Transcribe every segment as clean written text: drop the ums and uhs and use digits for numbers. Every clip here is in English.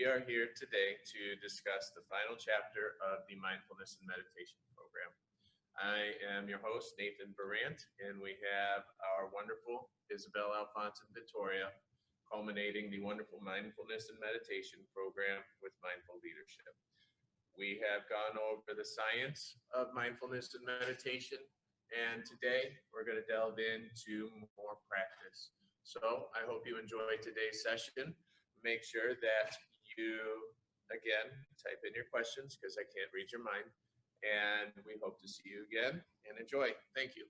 are here today to discuss the final chapter of the Mindfulness and Meditation program. I am your host, Nathan Barant, and we have our wonderful Isabel Alfonsin-Vittoria culminating the wonderful Mindfulness and Meditation program with Mindful Leadership. We have gone over the science of mindfulness and meditation, and today we're going to delve into more practice. So I hope you enjoy today's session. Make sure that you, again, type in your questions because I can't read your mind. And we hope to see you again and enjoy. Thank you.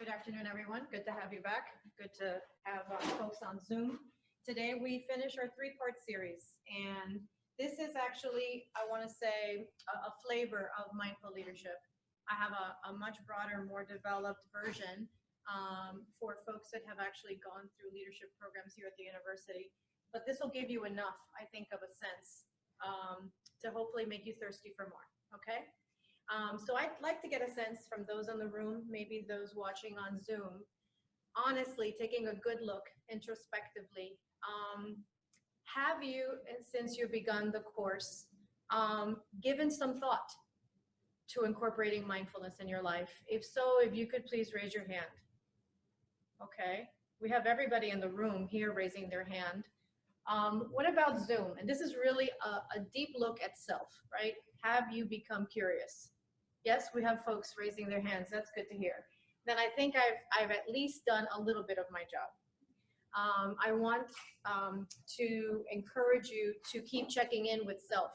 Good afternoon, everyone. Good to have you back. Good to have folks on Zoom. Today we finish our three-part series. And this is actually, I want to say, a flavor of mindful leadership. I have a much broader, more developed version for folks that have actually gone through leadership programs here at the university. But this will give you enough, I think, of a sense to hopefully make you thirsty for more, okay? So I'd like to get a sense from those in the room, maybe those watching on Zoom, honestly, taking a good look introspectively. Have you, since you've begun the course, given some thought to incorporating mindfulness in your life? If so, if you could please raise your hand. Okay, we have everybody in the room here raising their hand. What about Zoom? And this is really a deep look at self, right? Have you become curious? Yes, we have folks raising their hands. That's good to hear. Then I think I've at least done a little bit of my job. I want to encourage you to keep checking in with self.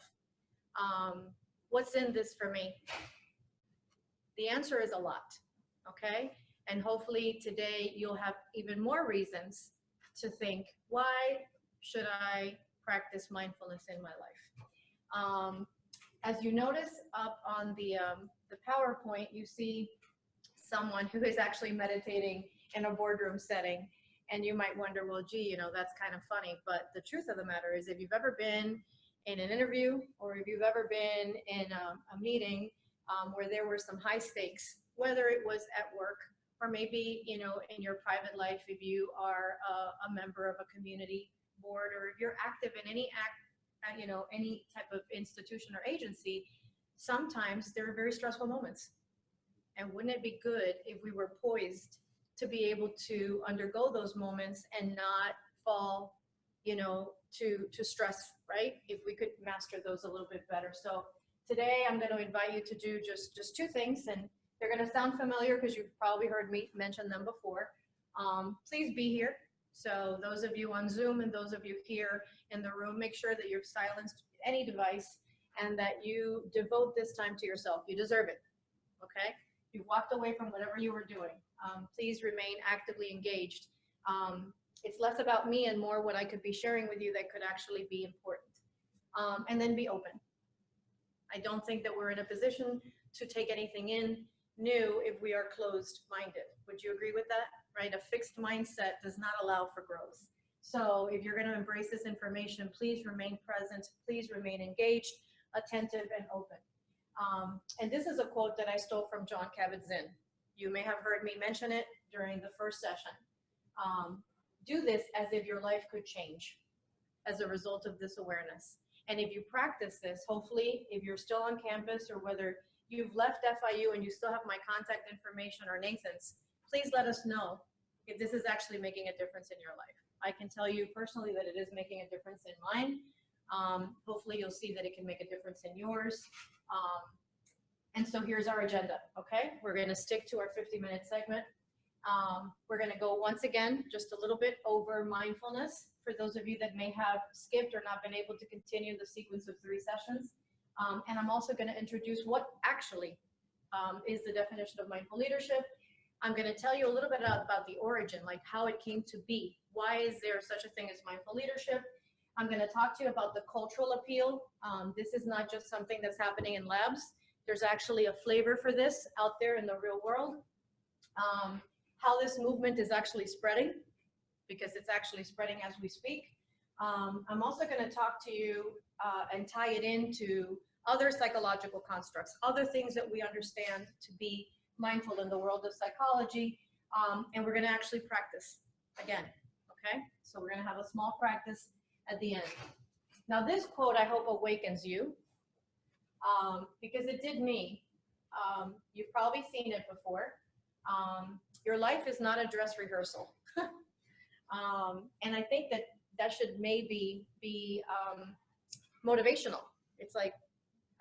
What's in this for me? The answer is a lot, okay? And hopefully today you'll have even more reasons to think, why should I practice mindfulness in my life? As you notice up on the PowerPoint, you see someone who is actually meditating in a boardroom setting. And you might wonder, well, gee, you know, that's kind of funny. But the truth of the matter is, if you've ever been in an interview or if you've ever been in a meeting where there were some high stakes, whether it was at work or maybe, you know, in your private life, if you are a member of a community board or if you're active in any any type of institution or agency, sometimes there are very stressful moments. And wouldn't it be good if we were poised to be able to undergo those moments and not fall, you know, to stress, right? If we could master those a little bit better. So today I'm going to invite you to do just two things, and they're going to sound familiar because you've probably heard me mention them before. Please be here. So those of you on Zoom and those of you here in the room, make sure that you've silenced any device and that you devote this time to yourself. You deserve it, okay? You walked away from whatever you were doing. Please remain actively engaged. It's less about me and more what I could be sharing with you that could actually be important. And then be open. I don't think that we're in a position to take anything in new if we are closed-minded. Would you agree with that? Right? A fixed mindset does not allow for growth. So if you're going to embrace this information, please remain present, please remain engaged, attentive, and open. And this is a quote that I stole from Jon Kabat-Zinn. You may have heard me mention it during the first session. Do this as if your life could change as a result of this awareness. And if you practice this, hopefully, if you're still on campus or whether you've left FIU and you still have my contact information or Nathan's, please let us know if this is actually making a difference in your life. I can tell you personally that it is making a difference in mine. Hopefully you'll see that it can make a difference in yours. And so here's our agenda, okay? We're gonna stick to our 50-minute segment. We're gonna go once again, just a little bit over mindfulness for those of you that may have skipped or not been able to continue the sequence of 3 sessions. And I'm also gonna introduce what actually is the definition of mindful leadership. I'm gonna tell you a little bit about the origin, like how it came to be. Why is there such a thing as mindful leadership? I'm gonna talk to you about the cultural appeal. This is not just something that's happening in labs. There's actually a flavor for this out there in the real world. How this movement is actually spreading, because it's actually spreading as we speak. I'm also going to talk to you and tie it into other psychological constructs, other things that we understand to be mindful in the world of psychology, and we're going to actually practice again, okay? So we're going to have a small practice at the end. Now this quote I hope awakens you, because it did me. You've probably seen it before. Your life is not a dress rehearsal. And I think that should maybe be motivational. It's like,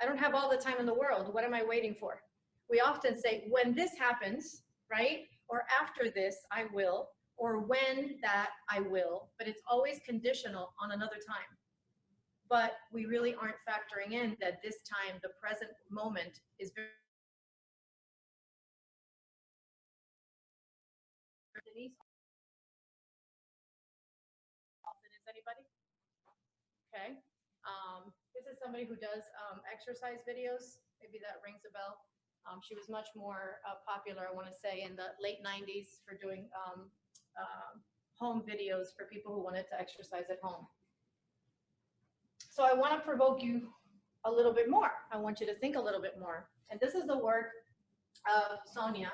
I don't have all the time in the world. What am I waiting for? We often say, when this happens, right? Or after this, I will, or when that I will, but it's always conditional on another time. But we really aren't factoring in that this time, the present moment, is very. Denise, is anybody? Okay. This is somebody who does exercise videos. Maybe that rings a bell. She was much more popular, I want to say, in the late 90s for doing home videos for people who wanted to exercise at home. So I want to provoke you a little bit more. I want you to think a little bit more. And this is the work of Sonia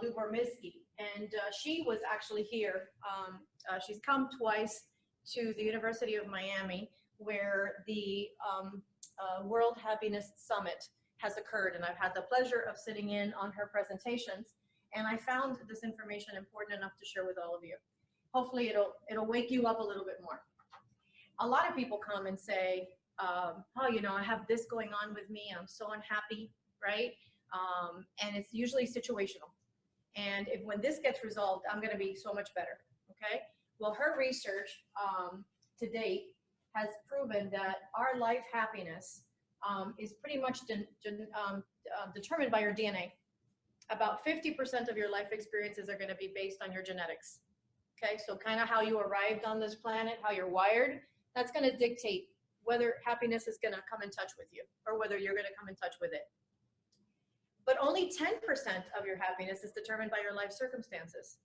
Lubomirski. And she was actually here. She's come twice to the University of Miami, where the World Happiness Summit has occurred. And I've had the pleasure of sitting in on her presentations. And I found this information important enough to share with all of you. Hopefully it'll wake you up a little bit more. A lot of people come and say, oh, you know, I have this going on with me. I'm so unhappy, right? And it's usually situational. And when this gets resolved, I'm going to be so much better, okay? Well, her research to date has proven that our life happiness is pretty much determined by your DNA. About 50% of your life experiences are going to be based on your genetics. Okay, so kind of how you arrived on this planet, how you're wired, that's going to dictate whether happiness is going to come in touch with you or whether you're going to come in touch with it. But only 10% of your happiness is determined by your life circumstances.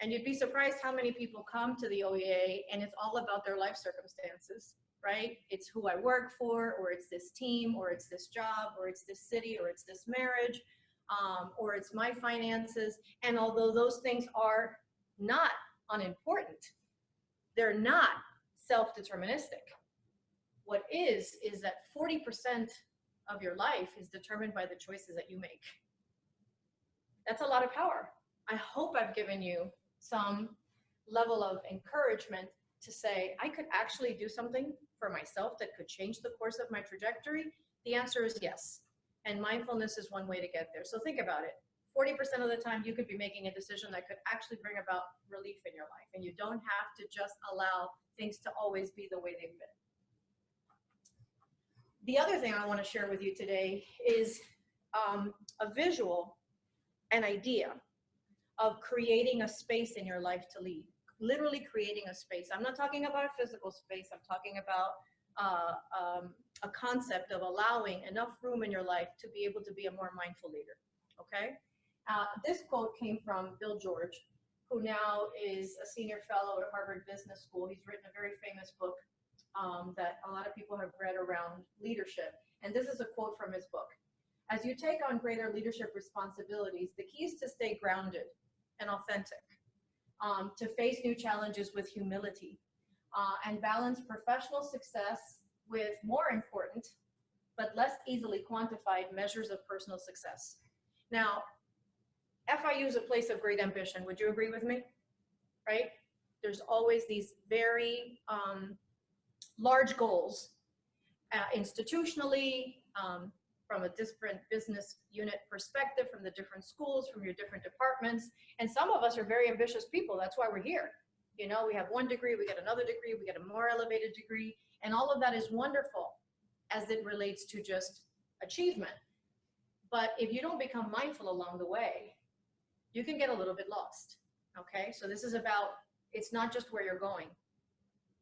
And you'd be surprised how many people come to the OEA and it's all about their life circumstances, right? It's who I work for, or it's this team, or it's this job, or it's this city, or it's this marriage, or it's my finances. And although those things are not unimportant, they're not self-deterministic. What is that 40% of your life is determined by the choices that you make. That's a lot of power. I hope I've given you some level of encouragement to say, I could actually do something for myself that could change the course of my trajectory. The answer is yes. And mindfulness is one way to get there. So think about it. 40% of the time you could be making a decision that could actually bring about relief in your life. And you don't have to just allow things to always be the way they've been. The other thing I want to share with you today is a visual, an idea of creating a space in your life to lead. Literally creating a space. I'm not talking about a physical space. I'm talking about a concept of allowing enough room in your life to be able to be a more mindful leader. Okay? This quote came from Bill George, who now is a senior fellow at Harvard Business School. He's written a very famous book that a lot of people have read around leadership. And this is a quote from his book. As you take on greater leadership responsibilities, the key is to stay grounded and authentic, to face new challenges with humility, and balance professional success with more important, but less easily quantified measures of personal success. Now, FIU is a place of great ambition. Would you agree with me? Right? There's always these very large goals, institutionally, from a different business unit perspective, from the different schools, from your different departments. And some of us are very ambitious people. That's why we're here. You know, we have one degree, we get another degree, we get a more elevated degree. And all of that is wonderful as it relates to just achievement. But if you don't become mindful along the way, you can get a little bit lost. Okay, so this is about, it's not just where you're going,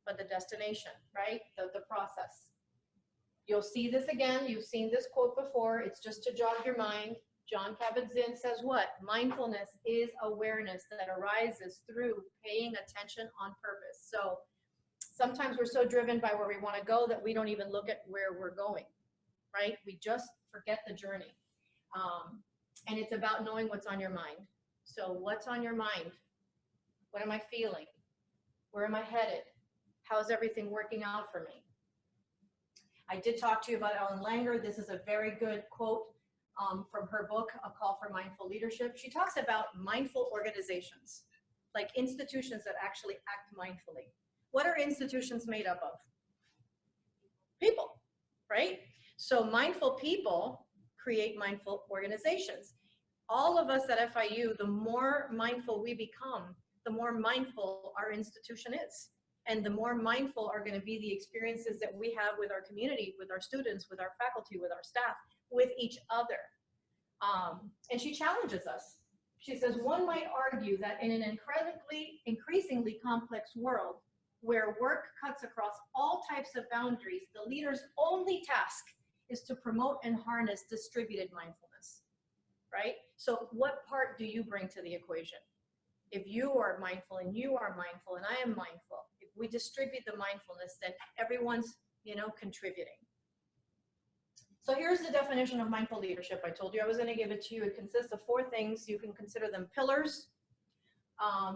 but the destination, right? The process. You'll see this again. You've seen this quote before. It's just to jog your mind. John Kabat-Zinn says what? Mindfulness is awareness that arises through paying attention on purpose. So sometimes we're so driven by where we want to go that we don't even look at where we're going, right? We just forget the journey. And it's about knowing what's on your mind. So what's on your mind? What am I feeling? Where am I headed? How's everything working out for me? I did talk to you about Ellen Langer. This is a very good quote from her book, A Call for Mindful Leadership. She talks about mindful organizations, like institutions that actually act mindfully. What are institutions made up of? People, right? So mindful people create mindful organizations. All of us at FIU, the more mindful we become, the more mindful our institution is. And the more mindful are going to be the experiences that we have with our community, with our students, with our faculty, with our staff, with each other. And she challenges us. She says, one might argue that in an increasingly complex world, where work cuts across all types of boundaries, the leader's only task is to promote and harness distributed mindfulness, right? So what part do you bring to the equation? If you are mindful and you are mindful and I am mindful, if we distribute the mindfulness, then everyone's, contributing. So here's the definition of mindful leadership. I told you I was going to give it to you. It consists of 4 things. You can consider them pillars,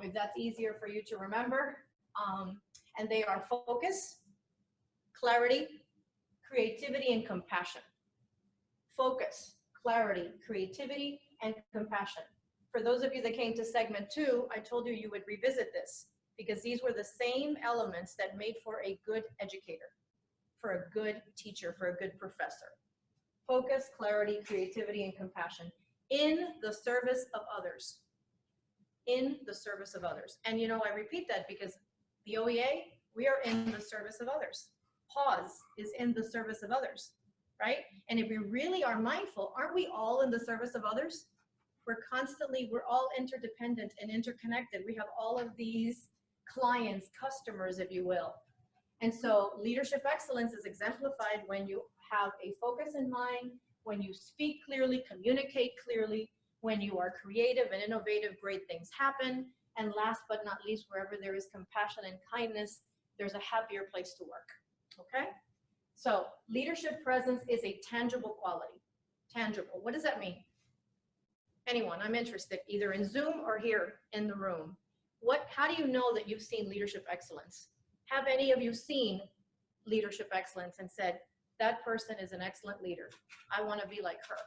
if that's easier for you to remember. And they are focus, clarity, creativity, and compassion. Focus, clarity, creativity, and compassion. For those of you that came to segment 2, I told you you would revisit this because these were the same elements that made for a good educator, for a good teacher, for a good professor. Focus, clarity, creativity, and compassion in the service of others. In the service of others. And I repeat that because the OEA, we are in the service of others. PAWS is in the service of others, right? And if we really are mindful, aren't we all in the service of others? We're all interdependent and interconnected. We have all of these clients, customers, if you will. And so leadership excellence is exemplified when you have a focus in mind, when you speak clearly, communicate clearly, when you are creative and innovative, great things happen. And last but not least, wherever there is compassion and kindness, there's a happier place to work, okay? So leadership presence is a tangible quality. Tangible, what does that mean? Anyone, I'm interested, either in Zoom or here in the room. How do you know that you've seen leadership excellence? Have any of you seen leadership excellence and said, that person is an excellent leader. I want to be like her,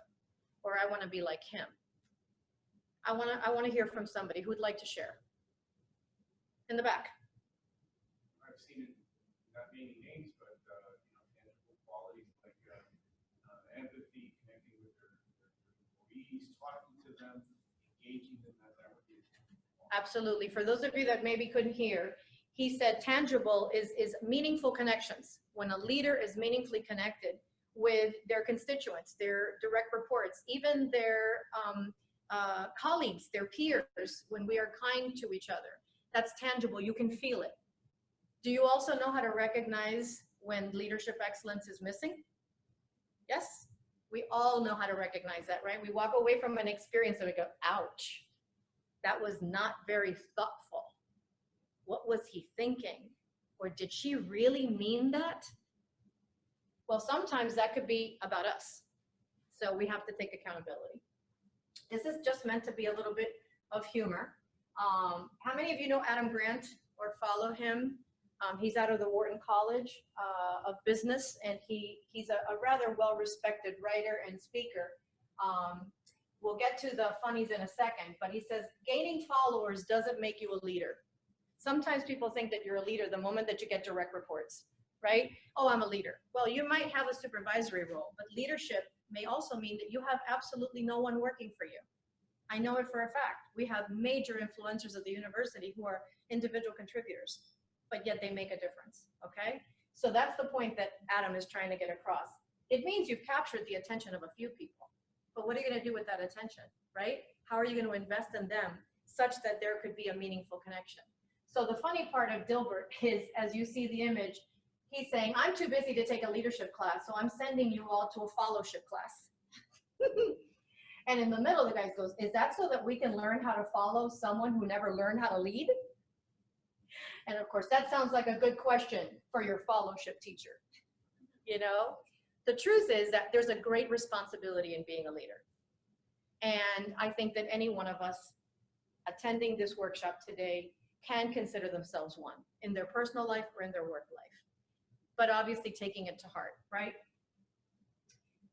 or I want to be like him. I want to hear from somebody who would like to share. In the back. I've seen it, not naming names, but tangible qualities like empathy, connecting with their employees, talking to them, engaging them. That would be absolutely. For those of you that maybe couldn't hear, he said tangible is meaningful connections. When a leader is meaningfully connected with their constituents, their direct reports, even their colleagues, their peers, when we are kind to each other, that's tangible. You can feel it. Do you also know how to recognize when leadership excellence is missing? Yes, we all know how to recognize that, right? We walk away from an experience and we go, ouch, that was not very thoughtful. What was he thinking? Or did she really mean that? Well, sometimes that could be about us. So we have to take accountability. This is just meant to be a little bit of humor. How many of you know Adam Grant or follow him? He's out of the Wharton College of Business, and he's a rather well-respected writer and speaker. We'll get to the funnies in a second, but he says, gaining followers doesn't make you a leader. Sometimes people think that you're a leader the moment that you get direct reports, right? Oh, I'm a leader. Well, you might have a supervisory role, but leadership may also mean that you have absolutely no one working for you. I know it for a fact. We have major influencers at the university who are individual contributors, but yet they make a difference, okay? So that's the point that Adam is trying to get across. It means you've captured the attention of a few people, but what are you gonna do with that attention, right? How are you gonna invest in them such that there could be a meaningful connection? So the funny part of Dilbert is, as you see the image, he's saying, I'm too busy to take a leadership class, so I'm sending you all to a fellowship class. And in the middle, the guy goes, is that so that we can learn how to follow someone who never learned how to lead? And of course, that sounds like a good question for your fellowship teacher. The truth is that there's a great responsibility in being a leader. And I think that any one of us attending this workshop today can consider themselves one in their personal life or in their work life, but obviously taking it to heart, right?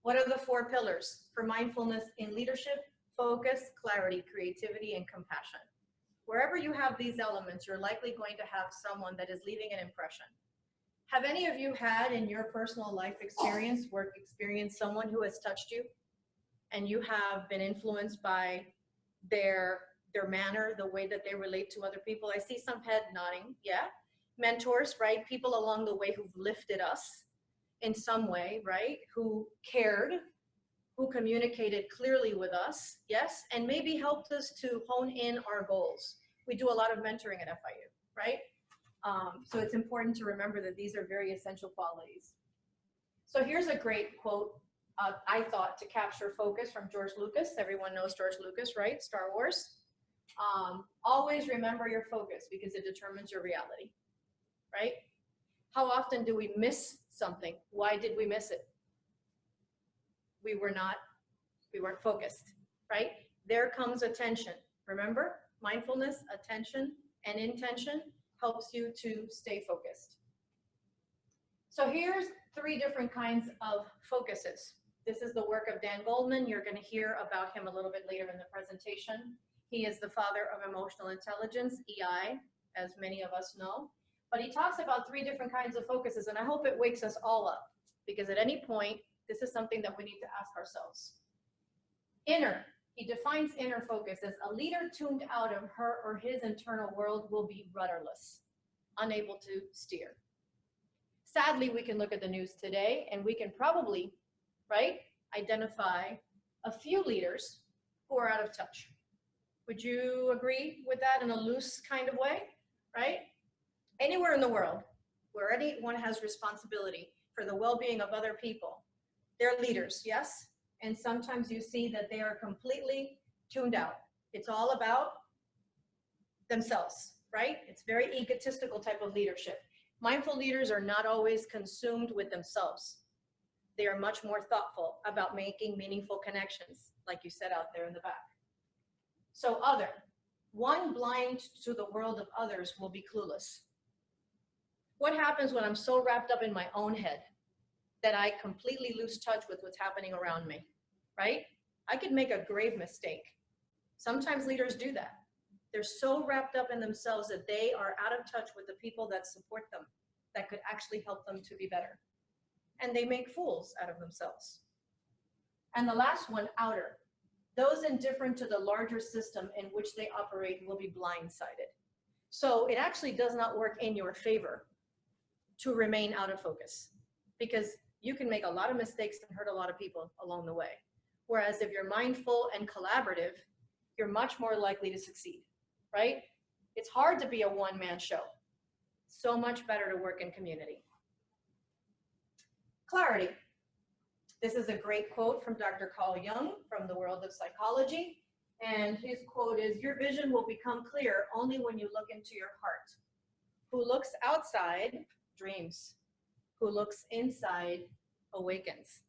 What are the 4 pillars for mindfulness in leadership? Focus, clarity, creativity, and compassion. Wherever you have these elements, you're likely going to have someone that is leaving an impression. Have any of you had in your personal life experience, work experience, someone who has touched you and you have been influenced by their manner, the way that they relate to other people? I see some head nodding. Yeah. Mentors, right? People along the way who've lifted us in some way, right? Who cared, who communicated clearly with us, yes, and maybe helped us to hone in our goals. We do a lot of mentoring at FIU, right? So it's important to remember that these are very essential qualities. So here's a great quote, I thought, to capture focus from George Lucas. Everyone knows George Lucas, right? Star Wars. Always remember your focus because it determines your reality, right? How often do we miss something? Why did we miss it? We weren't focused, right? There comes attention. Remember, mindfulness, attention, and intention helps you to stay focused. So here's 3 different kinds of focuses. This is the work of Dan Goldman. You're going to hear about him a little bit later in the presentation. He is the father of emotional intelligence, EI, as many of us know. But he talks about 3 different kinds of focuses, and I hope it wakes us all up, because at any point, this is something that we need to ask ourselves. Inner, he defines inner focus as a leader tuned out of her or his internal world will be rudderless, unable to steer. Sadly, we can look at the news today and we can probably, right, identify a few leaders who are out of touch. Would you agree with that in a loose kind of way, right? Anywhere in the world where anyone has responsibility for the well-being of other people, they're leaders, yes? And sometimes you see that they are completely tuned out. It's all about themselves, right? It's very egotistical type of leadership. Mindful leaders are not always consumed with themselves. They are much more thoughtful about making meaningful connections, like you said out there in the back. So other, one blind to the world of others will be clueless. What happens when I'm so wrapped up in my own head that I completely lose touch with what's happening around me, right? I could make a grave mistake. Sometimes leaders do that. They're so wrapped up in themselves that they are out of touch with the people that support them, that could actually help them to be better. And they make fools out of themselves. And the last one, outer. Those indifferent to the larger system in which they operate will be blindsided. So it actually does not work in your favor to remain out of focus, because you can make a lot of mistakes and hurt a lot of people along the way. Whereas if you're mindful and collaborative, you're much more likely to succeed, right? It's hard to be a one-man show. So much better to work in community. Clarity. This is a great quote from Dr. Carl Jung from the world of psychology. And his quote is, "Your vision will become clear only when you look into your heart. Who looks outside dreams. Who looks inside awakens,"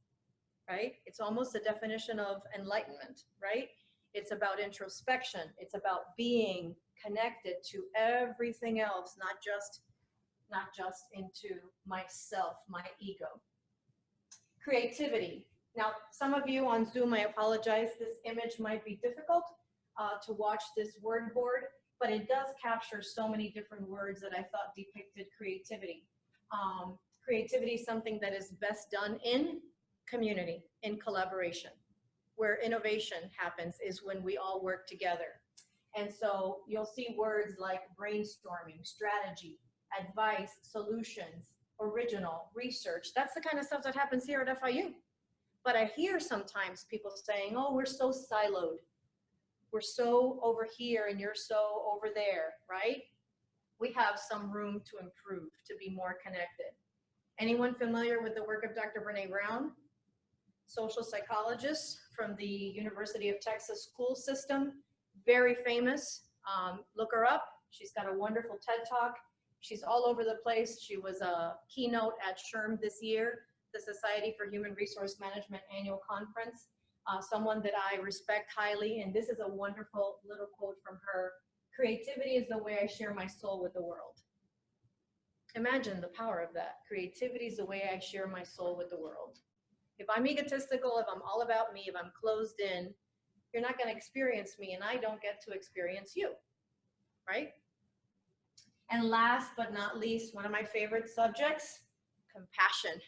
right? It's almost a definition of enlightenment, right? It's about introspection. It's about being connected to everything else, not just into myself, my ego. Creativity. Now, some of you on Zoom, I apologize, this image might be difficult to watch this word board, but it does capture so many different words that I thought depicted creativity. Creativity is something that is best done in community, in collaboration. Where innovation happens is when we all work together. And so you'll see words like brainstorming, strategy, advice, solutions, original, research. That's the kind of stuff that happens here at FIU. But I hear sometimes people saying, oh, we're so siloed. We're so over here and you're so over there, right? We have some room to improve, to be more connected. Anyone familiar with the work of Dr. Brene Brown? Social psychologist from the University of Texas school system, very famous. Look her up. She's got a wonderful TED Talk. She's all over the place. She was a keynote at SHRM this year, the Society for Human Resource Management annual conference. Someone that I respect highly, and this is a wonderful little quote from her. Creativity is the way I share my soul with the world. Imagine the power of that. Creativity is the way I share my soul with the world. If I'm egotistical, if I'm all about me, if I'm closed in, you're not going to experience me, and I don't get to experience you, right? And last but not least, one of my favorite subjects, compassion.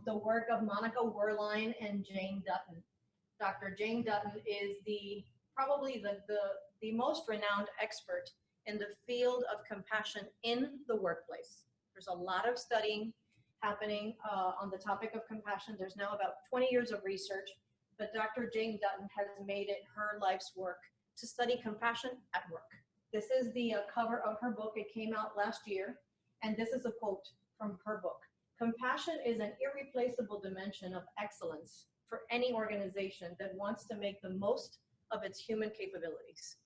The work of Monica Werlein and Jane Dutton. Dr. Jane Dutton is probably the most renowned expert in the field of compassion in the workplace. There's a lot of studying happening on the topic of compassion. There's now about 20 years of research, but Dr. Jane Dutton has made it her life's work to study compassion at work. This is the cover of her book. It came out last year, and this is a quote from her book. Compassion is an irreplaceable dimension of excellence for any organization that wants to make the most of its human capabilities.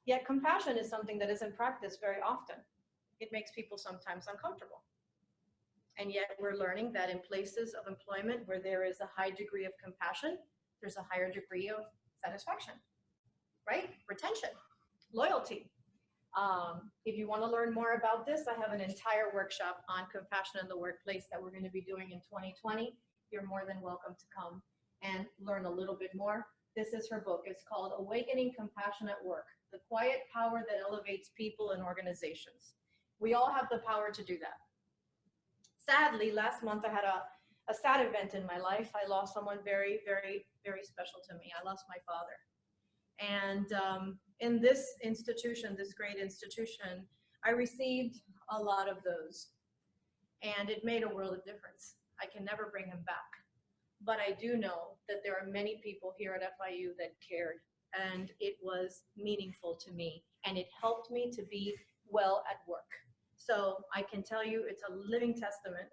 Yet compassion is something that isn't practiced very often. It makes people sometimes uncomfortable. And yet we're learning that in places of employment where there is a high degree of compassion, there's a higher degree of satisfaction, right? Retention, loyalty. If you want to learn more about this, I have an entire workshop on compassion in the workplace that we're going to be doing in 2020. You're more than welcome to come and learn a little bit more. This is her book. It's called Awakening Compassion at Work, the quiet power that elevates people and organizations. We all have the power to do that. Sadly, last month I had a sad event in my life. I lost someone very, very, very special to me. I lost my father. And in this institution, this great institution, I received a lot of those. And it made a world of difference. I can never bring him back. But I do know that there are many people here at FIU that cared. And it was meaningful to me. And it helped me to be well at work. So I can tell you it's a living testament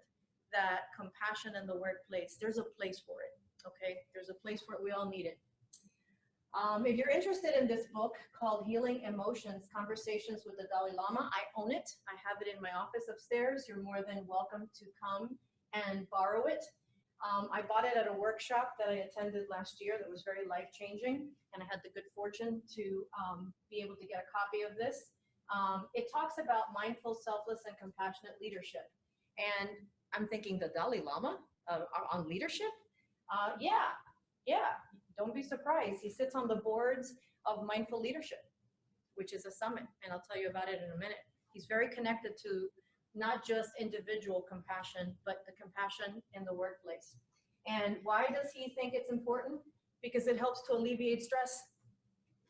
that compassion in the workplace, there's a place for it, okay? There's a place for it, we all need it. If you're interested in this book called Healing Emotions, Conversations with the Dalai Lama, I own it. I have it in my office upstairs. You're more than welcome to come and borrow it. I bought it at a workshop that I attended last year that was very life-changing, and I had the good fortune to be able to get a copy of this. It talks about mindful, selfless, and compassionate leadership. And I'm thinking, the Dalai Lama on leadership? Yeah, don't be surprised. He sits on the boards of Mindful Leadership, which is a summit, and I'll tell you about it in a minute. He's very connected to not just individual compassion, but the compassion in the workplace. And why does he think it's important? Because it helps to alleviate stress.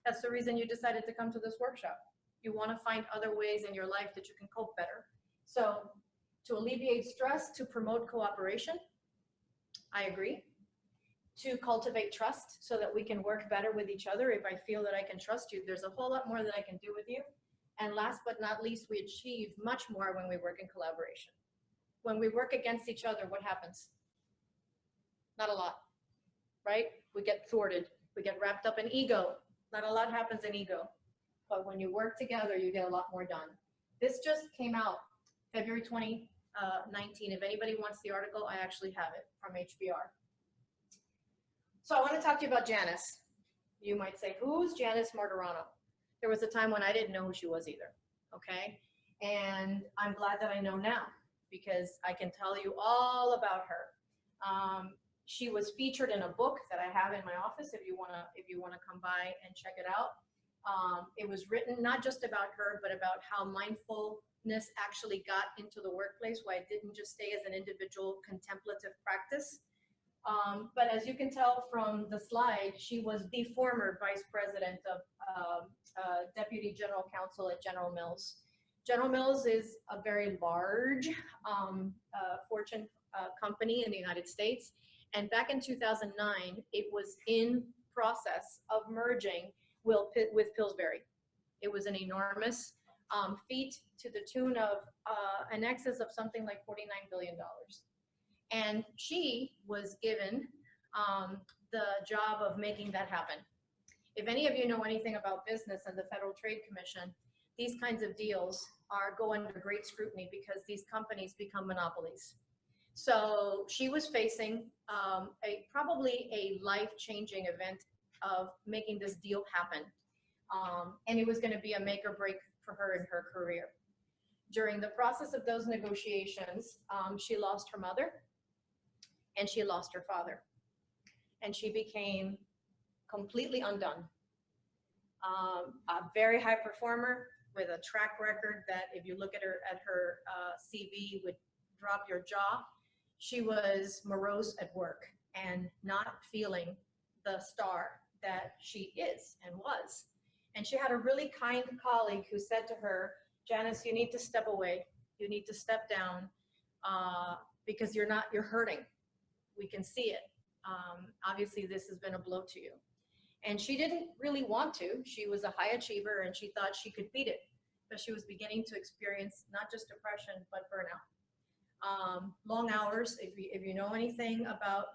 That's the reason you decided to come to this workshop. You want to find other ways in your life that you can cope better. So to alleviate stress, to promote cooperation, I agree. To cultivate trust so that we can work better with each other. If I feel that I can trust you, there's a whole lot more that I can do with you. And last but not least, we achieve much more when we work in collaboration. When we work against each other, what happens? Not a lot, right? We get thwarted. We get wrapped up in ego. Not a lot happens in ego. But when you work together, you get a lot more done. This just came out February 2019. If anybody wants the article, I actually have it from HBR. So I want to talk to you about Janice. You might say, who's Janice Martirano? There was a time when I didn't know who she was either, okay? And I'm glad that I know now because I can tell you all about her. She was featured in a book that I have in my office if you wanna come by and check it out. It was written not just about her, but about how mindfulness actually got into the workplace, why it didn't just stay as an individual contemplative practice. But as you can tell from the slide, she was the former vice president of Deputy General Counsel at General Mills. General Mills is a very large Fortune company in the United States. And back in 2009, it was in process of merging with Pillsbury. It was an enormous feat to the tune of an excess of something like $49 billion. And she was given the job of making that happen. If any of you know anything about business and the Federal Trade Commission, these kinds of deals go under great scrutiny because these companies become monopolies. So she was facing probably a life-changing event of making this deal happen. And it was going to be a make or break for her in her career. During the process of those negotiations, she lost her mother and she lost her father. And she became completely undone. A very high performer with a track record that if you look at her CV would drop your jaw. She was morose at work and not feeling the star that she is and was. And she had a really kind colleague who said to her, Janice, you need to step away. You need to step down because you're hurting. We can see it. Obviously, this has been a blow to you. And she didn't really want to. She was a high achiever and she thought she could beat it, but she was beginning to experience not just depression, but burnout. Long hours, if you know anything about,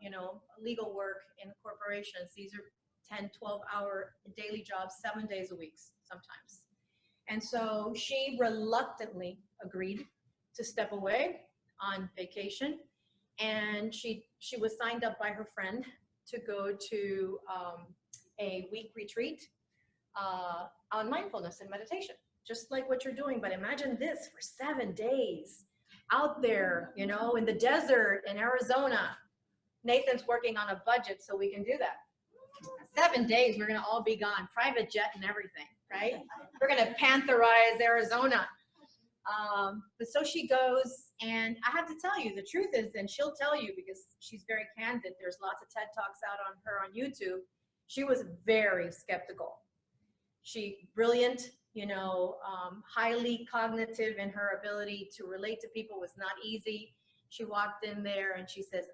legal work in corporations, these are 10, 12-hour daily jobs, 7 days a week sometimes. And so she reluctantly agreed to step away on vacation. And she was signed up by her friend to go to a week retreat on mindfulness and meditation, just like what you're doing. But imagine this for 7 days out there, in the desert in Arizona. Nathan's working on a budget so we can do that. 7 days, we're going to all be gone, private jet and everything, right? We're going to Pantherize Arizona. But so she goes, and I have to tell you, the truth is, and she'll tell you because she's very candid, there's lots of TED Talks out on her on YouTube. She was very skeptical. She brilliant, highly cognitive in her ability to relate to people was not easy. She walked in there and she says,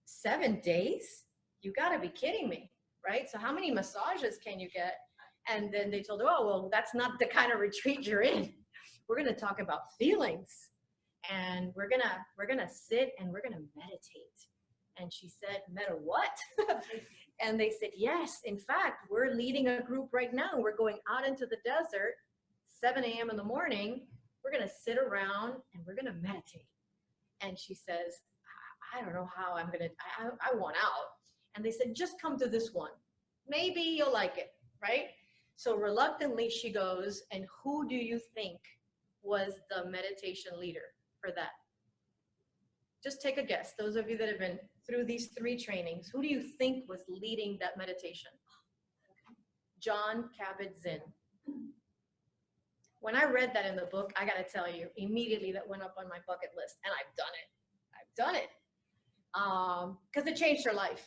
7 days? You gotta be kidding me, right? So how many massages can you get? And then they told her, oh, well, that's not the kind of retreat you're in. We're gonna talk about feelings and we're gonna sit and we're gonna meditate. And she said, meta what? And they said, yes, in fact, we're leading a group right now. We're going out into the desert, 7 a.m. in the morning. We're going to sit around and we're going to meditate. And she says, I don't know how I'm going to, I want out. And they said, just come to this one. Maybe you'll like it, right? So reluctantly she goes, and who do you think was the meditation leader for that? Just take a guess. Those of you that have been through these 3 trainings, who do you think was leading that meditation? Jon Kabat-Zinn. When I read that in the book, I got to tell you, immediately that went up on my bucket list, and I've done it. I've done it because it changed her life.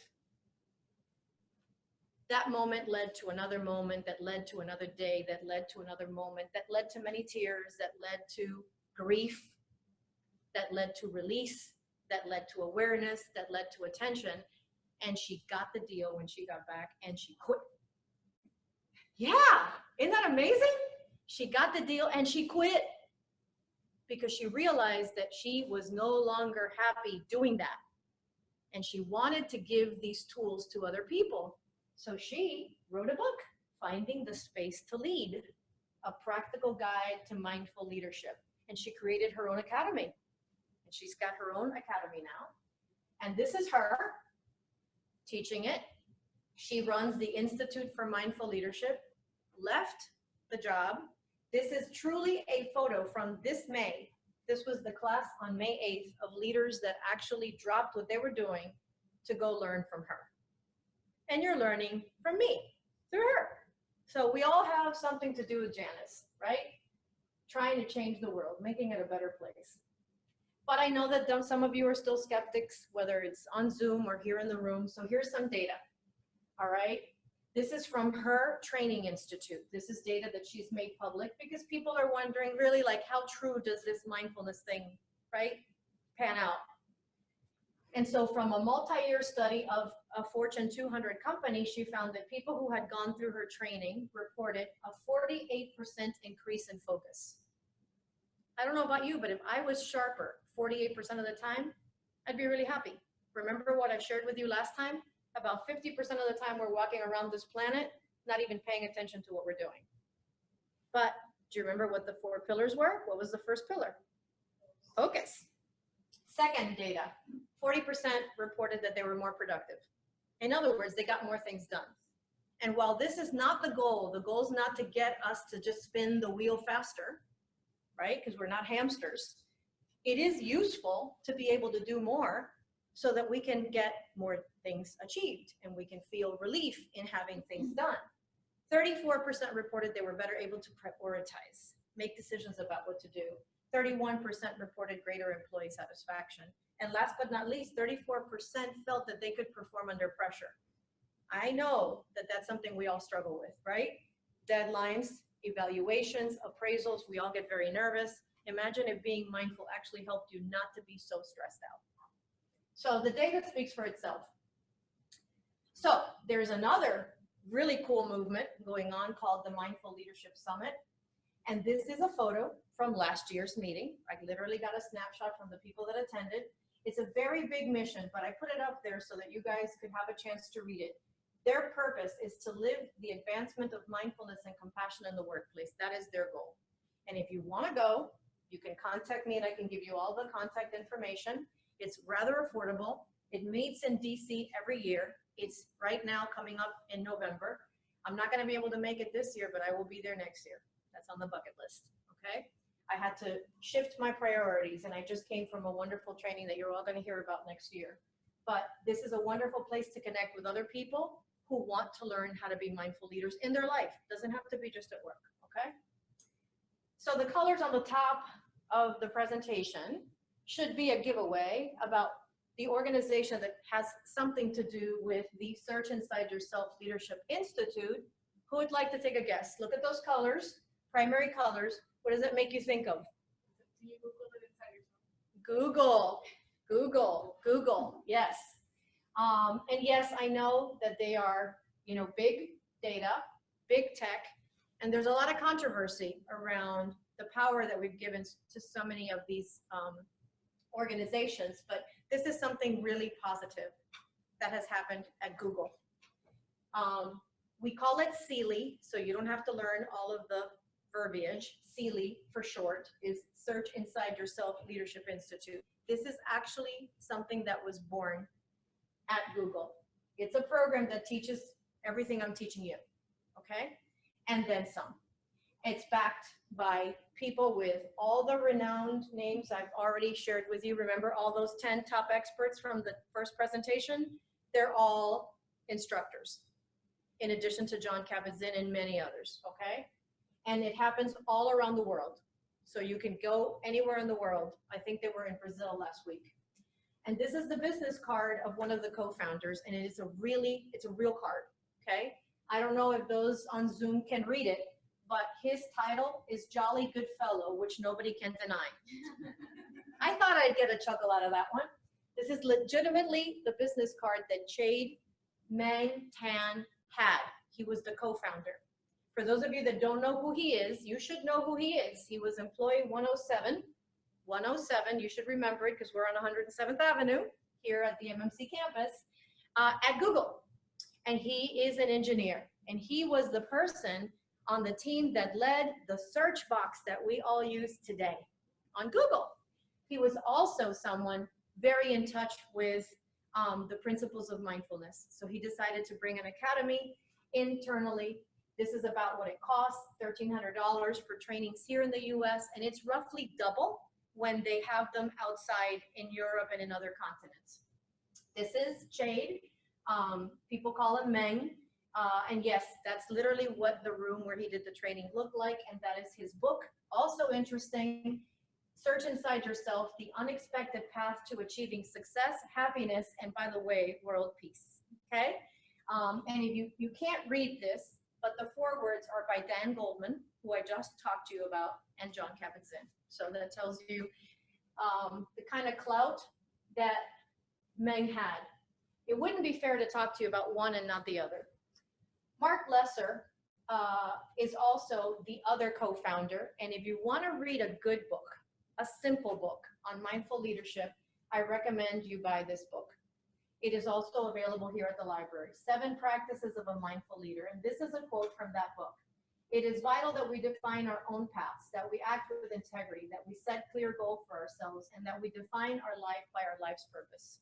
That moment led to another moment, that led to another day, that led to another moment, that led to many tears, that led to grief, that led to release, that led to awareness, that led to attention. And she got the deal when she got back and she quit. Yeah, isn't that amazing? She got the deal and she quit because she realized that she was no longer happy doing that. And she wanted to give these tools to other people. So she wrote a book, Finding the Space to Lead, a practical guide to mindful leadership. And she created her own academy. And she's got her own academy now. And this is her teaching it. She runs the Institute for Mindful Leadership, left the job. This is truly a photo from this May. This was the class on May 8th of leaders that actually dropped what they were doing to go learn from her. And you're learning from me through her. So we all have something to do with Janice, right? Trying to change the world, making it a better place. But I know that some of you are still skeptics, whether it's on Zoom or here in the room. So here's some data, all right? This is from her training institute. This is data that she's made public because people are wondering really like how true does this mindfulness thing, right, pan out? And so from a multi-year study of a Fortune 200 company, she found that people who had gone through her training reported a 48% increase in focus. I don't know about you, but if I was sharper 48% of the time, I'd be really happy. Remember what I shared with you last time? About 50% of the time we're walking around this planet, not even paying attention to what we're doing. But do you remember what the 4 pillars were? What was the first pillar? Focus. Second data, 40% reported that they were more productive. In other words, they got more things done. And while this is not the goal is not to get us to just spin the wheel faster, right? Because we're not hamsters. It is useful to be able to do more so that we can get more things achieved and we can feel relief in having things done. 34% reported they were better able to prioritize, make decisions about what to do. 31% reported greater employee satisfaction. And last but not least, 34% felt that they could perform under pressure. I know that that's something we all struggle with, right? Deadlines, evaluations, appraisals, we all get very nervous. Imagine if being mindful actually helped you not to be so stressed out. So the data speaks for itself. So there's another really cool movement going on called the Mindful Leadership Summit. And this is a photo from last year's meeting. I literally got a snapshot from the people that attended. It's a very big mission, but I put it up there so that you guys could have a chance to read it. Their purpose is to live the advancement of mindfulness and compassion in the workplace. That is their goal. And if you want to go, you can contact me and I can give you all the contact information. It's rather affordable. It meets in DC every year. It's right now coming up in November. I'm not going to be able to make it this year, but I will be there next year. That's on the bucket list, okay? I had to shift my priorities, and I just came from a wonderful training that you're all going to hear about next year. But this is a wonderful place to connect with other people who want to learn how to be mindful leaders in their life. It doesn't have to be just at work, okay? So the colors on the top of the presentation should be a giveaway about the organization that has something to do with the Search Inside Yourself Leadership Institute. Who would like to take a guess? Look at those colors, primary colors. What does it make you think of? Do you Google it inside yourself? Google, Google, Google, yes. And yes, I know that they are, big data, big tech, and there's a lot of controversy around the power that we've given to so many of these organizations, but this is something really positive that has happened at Google. We call it SEALI, so you don't have to learn all of the verbiage. SEALI, for short, is Search Inside Yourself Leadership Institute. This is actually something that was born at Google. It's a program that teaches everything I'm teaching you, okay? And then some. It's backed by people with all the renowned names I've already shared with you. Remember all those 10 top experts from the first presentation? They're all instructors, in addition to John Kabat-Zinn and many others, okay? And it happens all around the world. So you can go anywhere in the world. I think they were in Brazil last week. And this is the business card of one of the co-founders, and it's a real card, okay? I don't know if those on Zoom can read it, but his title is Jolly Good Fellow, which nobody can deny. I thought I'd get a chuckle out of that one. This is legitimately the business card that Chade Meng Tan had. He was the co-founder. For those of you that don't know who he is, you should know who he is. He was employee 107. 107, you should remember it because we're on 107th Avenue here at the MMC campus at Google. And he is an engineer. And he was the person on the team that led the search box that we all use today on Google. He was also someone very in touch with the principles of mindfulness. So he decided to bring an academy internally. This is about what it costs, $1,300 for trainings here in the US, and it's roughly double when they have them outside in Europe and in other continents. This is Chade. People call him Meng. And yes, that's literally what the room where he did the training looked like, and that is his book. Also interesting, Search Inside Yourself, The Unexpected Path to Achieving Success, Happiness, and by the way, World Peace, okay? And if you can't read this, but the forewords are by Dan Goldman, who I just talked to you about, and John Kabat-Zinn. So that tells you the kind of clout that Meng had. It wouldn't be fair to talk to you about one and not the other. Mark Lesser is also the other co-founder, and if you want to read a good book, a simple book on mindful leadership, I recommend you buy this book. It is also available here at the library, 7 Practices of a Mindful Leader, and this is a quote from that book. It is vital that we define our own paths, that we act with integrity, that we set clear goals for ourselves, and that we define our life by our life's purpose.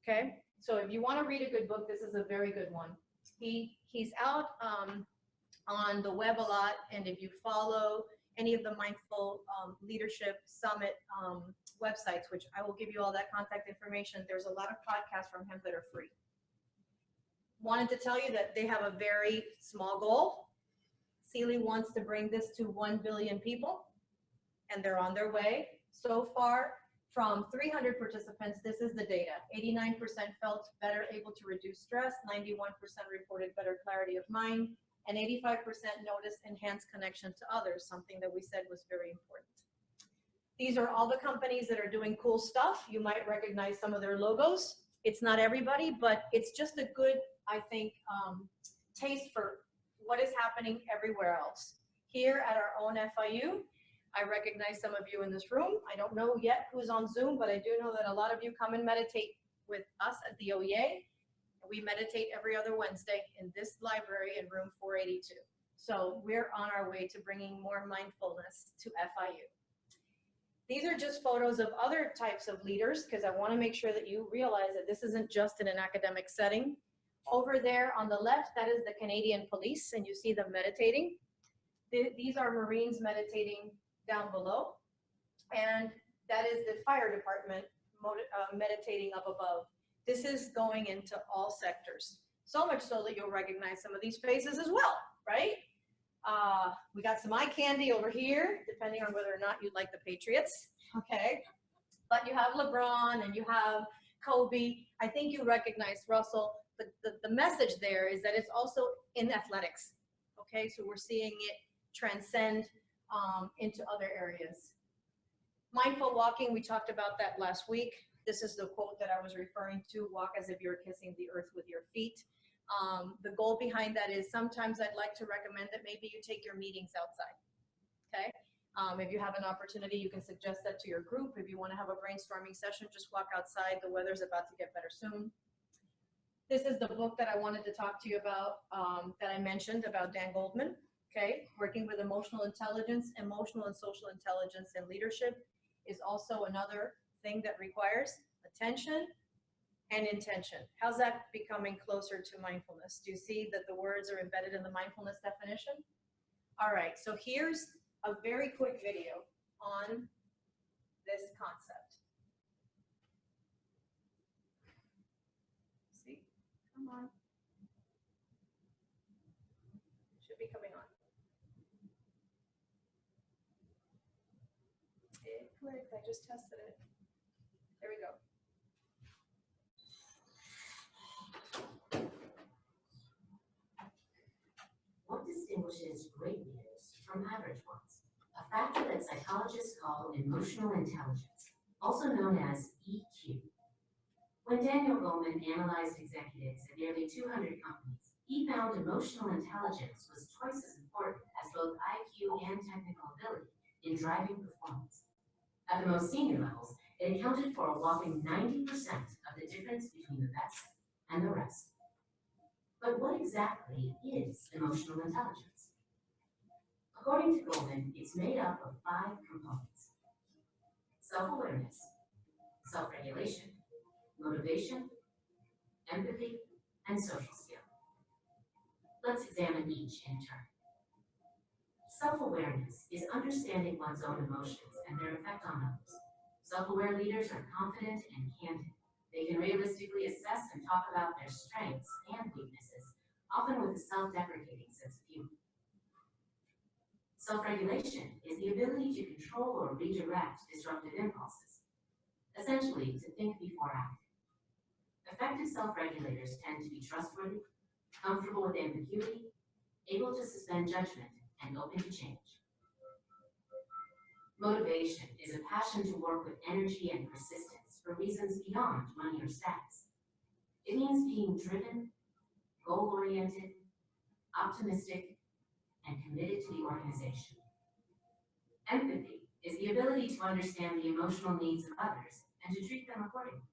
Okay, so if you want to read a good book, this is a very good one. He's out on the web a lot, and if you follow any of the Mindful Leadership Summit websites, which I will give you all that contact information, there's a lot of podcasts from him that are free. Wanted to tell you that they have a very small goal. Sealy wants to bring this to 1 billion people, and they're on their way. So far, from 300 participants, this is the data. 89% felt better able to reduce stress, 91% reported better clarity of mind, and 85% noticed enhanced connection to others, something that we said was very important. These are all the companies that are doing cool stuff. You might recognize some of their logos. It's not everybody, but it's just a good, I think, taste for what is happening everywhere else. Here at our own FIU, I recognize some of you in this room. I don't know yet who's on Zoom, but I do know that a lot of you come and meditate with us at the OEA. We meditate every other Wednesday in this library in room 482. So we're on our way to bringing more mindfulness to FIU. These are just photos of other types of leaders, because I want to make sure that you realize that this isn't just in an academic setting. Over there on the left, that is the Canadian Police, and you see them meditating. These are Marines meditating down below, and that is the fire department meditating up above. This is going into all sectors, so much so that you'll recognize some of these faces as well, right? We got some eye candy over here, depending on whether or not you like the Patriots, okay? But you have LeBron and you have Kobe. I think you recognize Russell. The message there is that it's also in athletics, okay? So we're seeing it transcend into other areas. Mindful walking, we talked about that last week. This is the quote that I was referring to, walk as if you're kissing the earth with your feet. The goal behind that is sometimes I'd like to recommend that maybe you take your meetings outside, okay? If you have an opportunity, you can suggest that to your group. If you want to have a brainstorming session, just walk outside. The weather's about to get better soon. This is the book that I wanted to talk to you about, that I mentioned about Dan Goldman, okay? Working with emotional intelligence, emotional and social intelligence and leadership is also another thing that requires attention and intention. How's that becoming closer to mindfulness? Do you see that the words are embedded in the mindfulness definition? All right, so here's a very quick video on this concept. See, come on. Should be coming on. It clicked, I just tested it. There we go. What distinguishes great leaders from average ones? A factor that psychologists call emotional intelligence, also known as EQ. When Daniel Goleman analyzed executives at nearly 200 companies, he found emotional intelligence was twice as important as both IQ and technical ability in driving performance. At the most senior levels, it accounted for a whopping 90% of the difference between the best and the rest. But what exactly is emotional intelligence? According to Goleman, it's made up of 5 components: self-awareness, self-regulation, motivation, empathy, and social skill. Let's examine each in turn. Self-awareness is understanding one's own emotions and their effect on others. Self-aware leaders are confident and candid. They can realistically assess and talk about their strengths and weaknesses, often with a self-deprecating sense of humor. Self-regulation is the ability to control or redirect disruptive impulses, essentially to think before acting. Effective self-regulators tend to be trustworthy, comfortable with ambiguity, able to suspend judgment, and open to change. Motivation is a passion to work with energy and persistence for reasons beyond money or status. It means being driven, goal-oriented, optimistic, and committed to the organization. Empathy is the ability to understand the emotional needs of others and to treat them accordingly.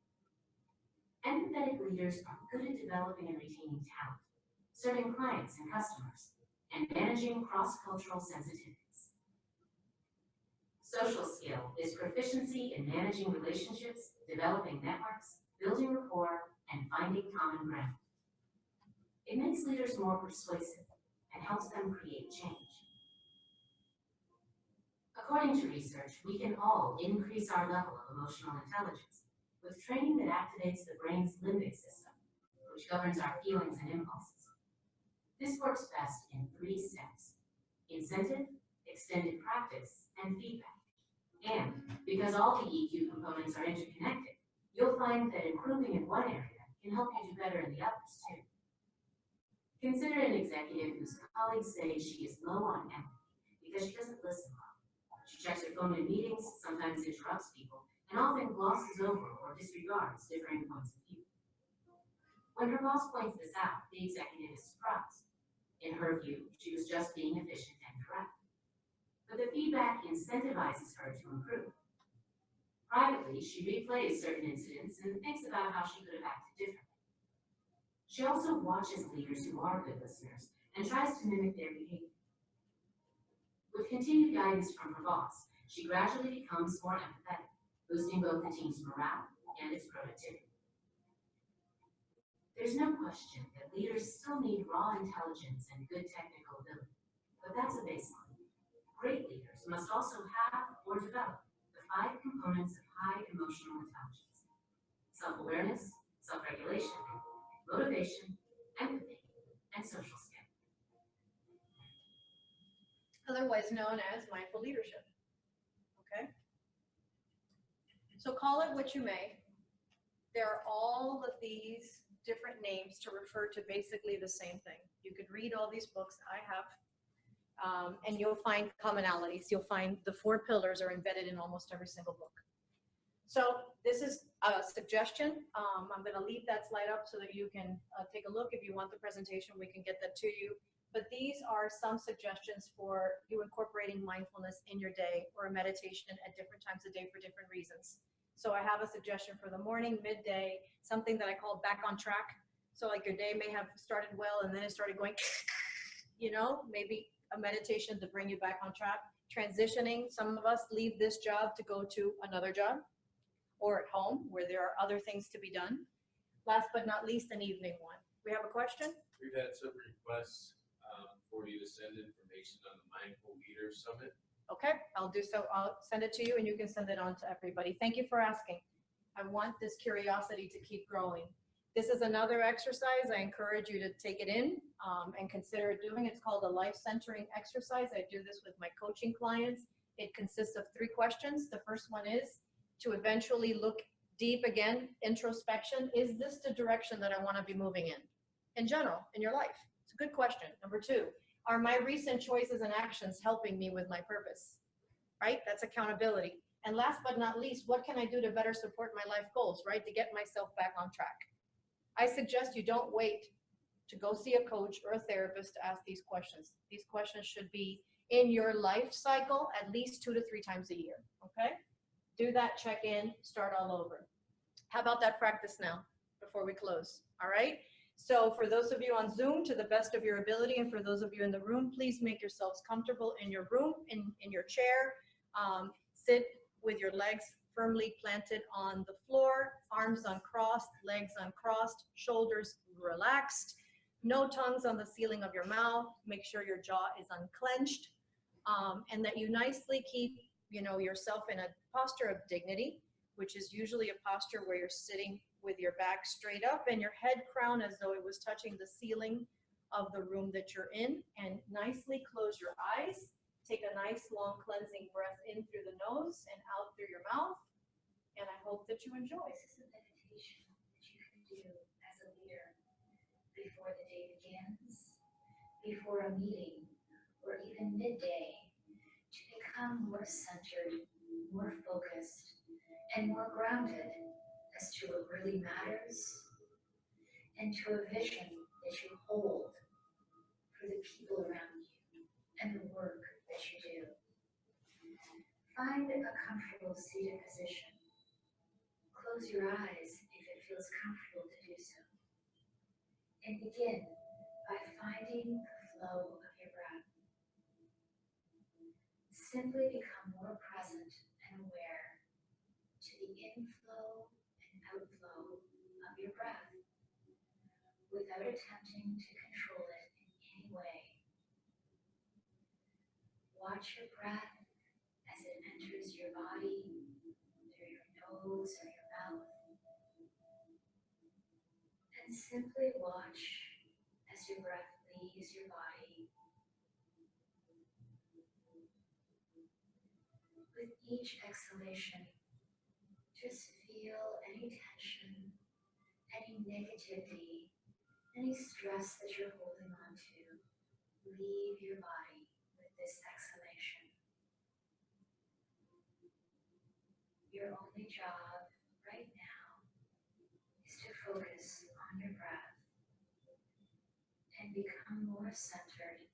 Empathetic leaders are good at developing and retaining talent, serving clients and customers, and managing cross-cultural sensitivities. Social skill is proficiency in managing relationships, developing networks, building rapport, and finding common ground. It makes leaders more persuasive and helps them create change. According to research, we can all increase our level of emotional intelligence with training that activates the brain's limbic system, which governs our feelings and impulses. This works best in 3 steps: incentive, extended practice, and feedback. And because all the EQ components are interconnected, you'll find that improving in one area can help you do better in the others too. Consider an executive whose colleagues say she is low on empathy because she doesn't listen well. She checks her phone in meetings, sometimes interrupts people, and often glosses over or disregards differing points of view. When her boss points this out, the executive is surprised. In her view, she was just being efficient and correct. But the feedback incentivizes her to improve. Privately, she replays certain incidents and thinks about how she could have acted differently. She also watches leaders who are good listeners and tries to mimic their behavior. With continued guidance from her boss, she gradually becomes more empathetic, boosting both the team's morale and its productivity. There's no question that leaders still need raw intelligence and good technical ability, but that's a baseline. Great leaders must also have or develop the 5 components of high emotional intelligence: self-awareness, self-regulation, motivation, empathy, and social skill. Otherwise known as mindful leadership. Okay? So call it what you may. There are all of these different names to refer to basically the same thing. You could read all these books, I have, and you'll find commonalities. You'll find the 4 pillars are embedded in almost every single book. So this is a suggestion. I'm going to leave that slide up so that you can take a look. If you want the presentation, we can get that to you. But these are some suggestions for you incorporating mindfulness in your day or a meditation at different times of day for different reasons. So I have a suggestion for the morning, midday, something that I call back on track. So like your day may have started well and then it started going, you know, maybe a meditation to bring you back on track. Transitioning, some of us leave this job to go to another job or at home where there are other things to be done. Last but not least, an evening one. We have a question? We've had some requests for you to send information on the Mindful Leader Summit. Okay, I'll do so. I'll send it to you and you can send it on to everybody. Thank you for asking. I want this curiosity to keep growing. This is another exercise. I encourage you to take it in and consider doing. It's called a life centering exercise. I do this with my coaching clients. It consists of 3 questions. The first one is to eventually look deep again, introspection. Is this the direction that I want to be moving in general, in your life? It's a good question. Number 2, are my recent choices and actions helping me with my purpose? Right? That's accountability. And last but not least, what can I do to better support my life goals, right? To get myself back on track. I suggest you don't wait to go see a coach or a therapist to ask these questions. These questions should be in your life cycle at least 2 to 3 times a year, okay? Do that, check in, start all over. How about that practice now before we close, all right? So for those of you on Zoom, to the best of your ability, and for those of you in the room, please make yourselves comfortable in your room, in your chair. Sit with your legs firmly planted on the floor, arms uncrossed, legs uncrossed, shoulders relaxed, no tongues on the ceiling of your mouth. Make sure your jaw is unclenched, and that you nicely keep, you know, yourself in a posture of dignity, which is usually a posture where you're sitting with your back straight up and your head crowned as though it was touching the ceiling of the room that you're in, and nicely close your eyes. Take a nice long cleansing breath in through the nose and out through your mouth. And I hope that you enjoy. This is a meditation that you can do as a leader before the day begins, before a meeting, or even midday, to become more centered, more focused, and more grounded as to what really matters, and to a vision that you hold for the people around you and the work that you do. Find a comfortable seated position. Close your eyes if it feels comfortable to do so. And begin by finding the flow of your breath. Simply become more present and aware to the inflow and outflow of your breath. without attempting to control it in any way. Watch your breath as it enters your body through your nose or your mouth. And simply watch as your breath leaves your body. With each exhalation, just feel any tension, any negativity, any stress that you're holding on to leave your body with this exhalation. Your only job right now is to focus on your breath and become more centered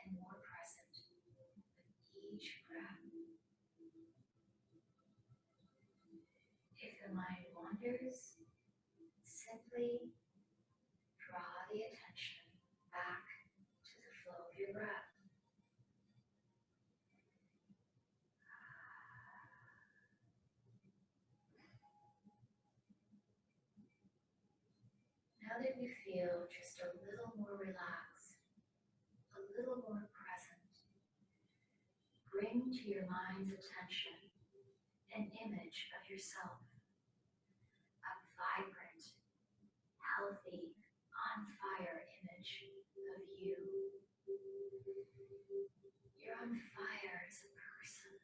and more present with each breath. If the mind wanders, simply draw the attention back to the flow of your breath. Now that you feel just a little more relaxed, a little more present, bring to your mind's attention an image of yourself, a vibrant, healthy, on-fire image of you. You're on fire as a person.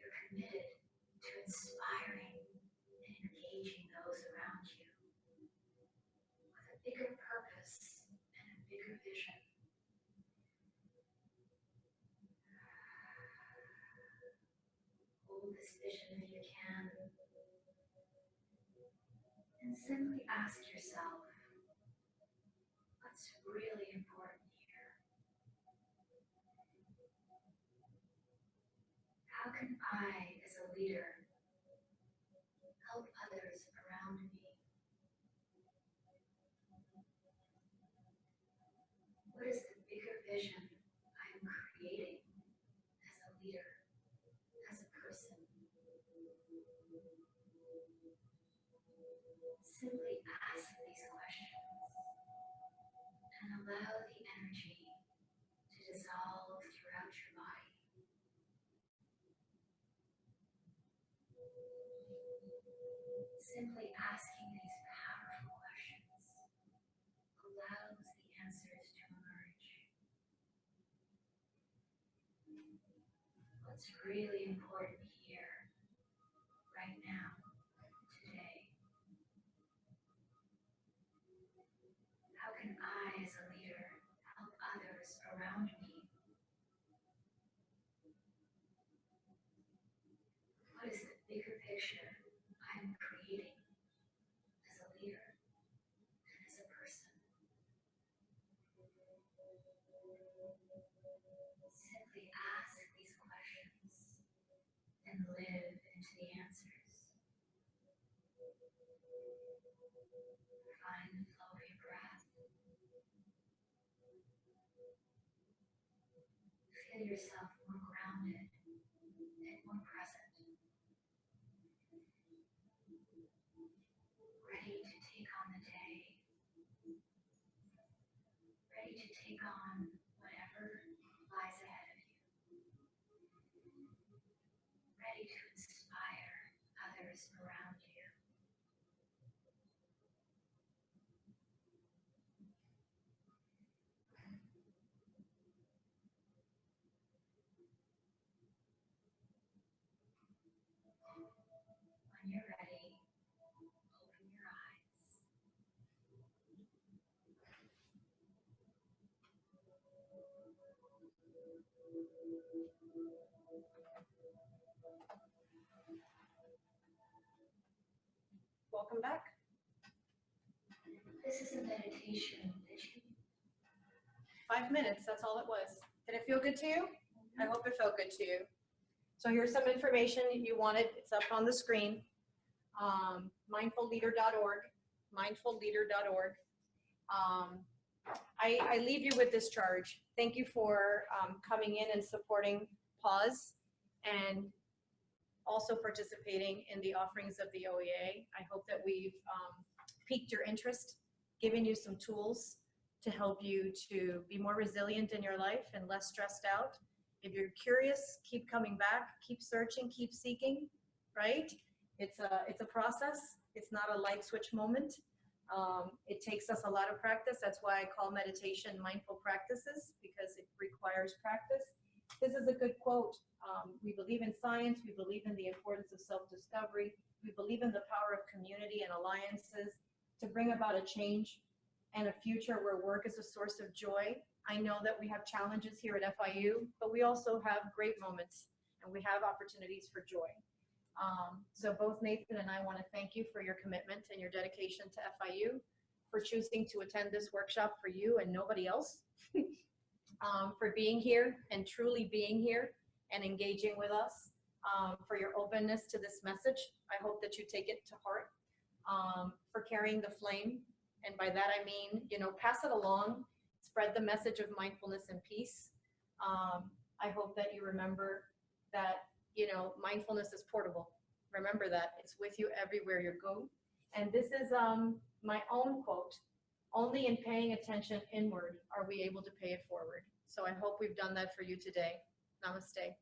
You're committed to inspiring and engaging those around you with a bigger purpose and a bigger vision. Hold this vision if you can, and simply ask yourself, what's really important here? How can I, as a leader, help others around me? What is the bigger vision I am creating as a leader, as a person? Simply ask these questions and allow the energy to dissolve throughout your body. Simply asking these powerful questions allows the answers to emerge. What's really important here, right now, today? How can I, as a leader, help others around me? What is the bigger picture I'm creating as a leader and as a person? Simply ask these questions and live into the answers. Find the flow of your breath. Feel yourself more grounded and more present. Ready to take on the day. Ready to take on whatever lies ahead of you. Ready to inspire others around you. When you're ready, open your eyes. Welcome back. This is a meditation that you 5 minutes, that's all it was. Did it feel good to you? I hope it felt good to you. So here's some information you wanted. It's up on the screen. Mindfulleader.org. Mindfulleader.org. I leave you with this charge. Thank you for coming in and supporting PAWS and also participating in the offerings of the OEA. I hope that we've piqued your interest giving you some tools to help you to be more resilient in your life and less stressed out. If you're curious, keep coming back, keep searching, keep seeking, right? It's a process. It's not a light switch moment. It takes us a lot of practice. That's why I call meditation mindful practices, because it requires practice. This is a good quote. We believe in science. We believe in the importance of self-discovery. We believe in the power of community and alliances to bring about a change and a future where work is a source of joy. I know that we have challenges here at FIU, but we also have great moments and we have opportunities for joy. So both Nathan and I want to thank you for your commitment and your dedication to FIU, for choosing to attend this workshop for you and nobody else, for being here and truly being here and engaging with us, for your openness to this message. I hope that you take it to heart, for carrying the flame. And by that I mean, pass it along, spread the message of mindfulness and peace. I hope that you remember that mindfulness is portable. Remember that. It's with you everywhere you go. And this is my own quote. Only in paying attention inward are we able to pay it forward. So I hope we've done that for you today. Namaste.